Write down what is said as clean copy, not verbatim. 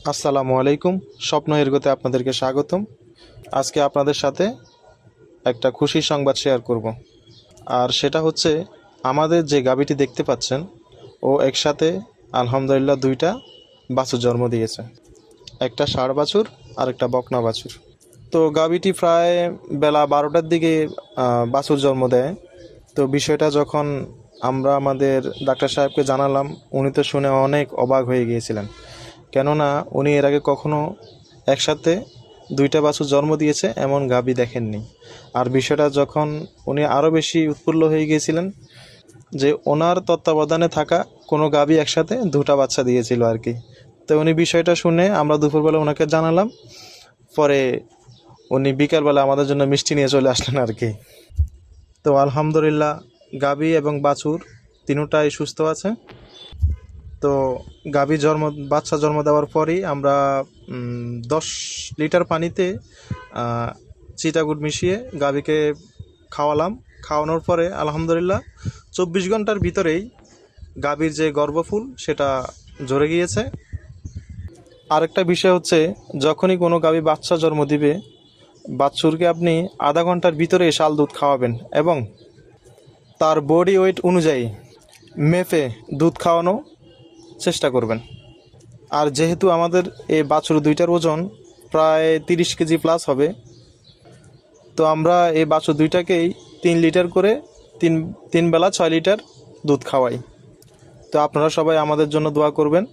আসসালামু আলাইকুম। স্বপ্ন এরগোতে আপনাদেরকে স্বাগতম। আজকে আপনাদের সাথে একটা খুশির সংবাদ শেয়ার করব। আর সেটা হচ্ছে, আমাদের যে গাভীটি দেখতে পাচ্ছেন, ও একসাথে আলহামদুলিল্লাহ দুইটা বাছুর জন্ম দিয়েছে। একটা ষাঁড় বাছুর আর একটা বকনা বাছুর। তো গাভীটি প্রায় বেলা 12টার দিকে বাছুর জন্ম দেয়। তো বিষয়টা যখন আমরা আমাদের ডাক্তার সাহেবকে জানালাম, উনি তো শুনে অনেক অবাক হয়ে গিয়েছিলেন। কেননা উনি এর আগে কখনো একসাথে দুইটা বাছুর জন্ম দিয়েছে এমন গাভী দেখেননি। আর বিষয়টা যখন উনি আরও বেশি উৎফুল্ল হয়ে গিয়েছিলেন যে ওনার তত্ত্বাবধানে থাকা কোনো গাভী একসাথে দুটা বাচ্চা দিয়েছিল আর কি। তো উনি বিষয়টা শুনে আমরা দুপুরবেলা ওনাকে জানালাম। পরে উনি বিকালবেলা আমাদের জন্য মিষ্টি নিয়ে চলে আসলেন আর কি। তো আলহামদুলিল্লাহ, গাভী এবং বাছুর তিনটাই সুস্থ আছে। তো গাভী বাচ্চা জন্ম দেওয়ার পরই আমরা 10 লিটার পানিতে চিটাগুড় মিশিয়ে গাভীকে খাওয়ালাম। খাওয়ানোর পরে আলহামদুলিল্লাহ 24 ঘন্টার ভিতরেই গাভীর যে গর্ভফুল সেটা ঝরে গিয়েছে। আরেকটা বিষয় হচ্ছে, যখনই কোনো গাভী বাচ্চা জন্ম দিবে, বাছুরকে আপনি আধা ঘন্টার ভিতরে শাল দুধ খাওয়াবেন এবং তার বডি ওয়েট অনুযায়ী মেপে দুধ খাওয়ানো চেষ্টা করবেন। আর যেহেতু আমাদের এই বাছুর দুইটার ওজন প্রায় 30 কেজি প্লাস হবে, তো আমরা এই বাছুর দুইটাকেই 3 লিটার করে তিন তিন বেলা 6 লিটার দুধ খাওয়াই। তো আপনারা সবাই আমাদের জন্য দোয়া করবেন।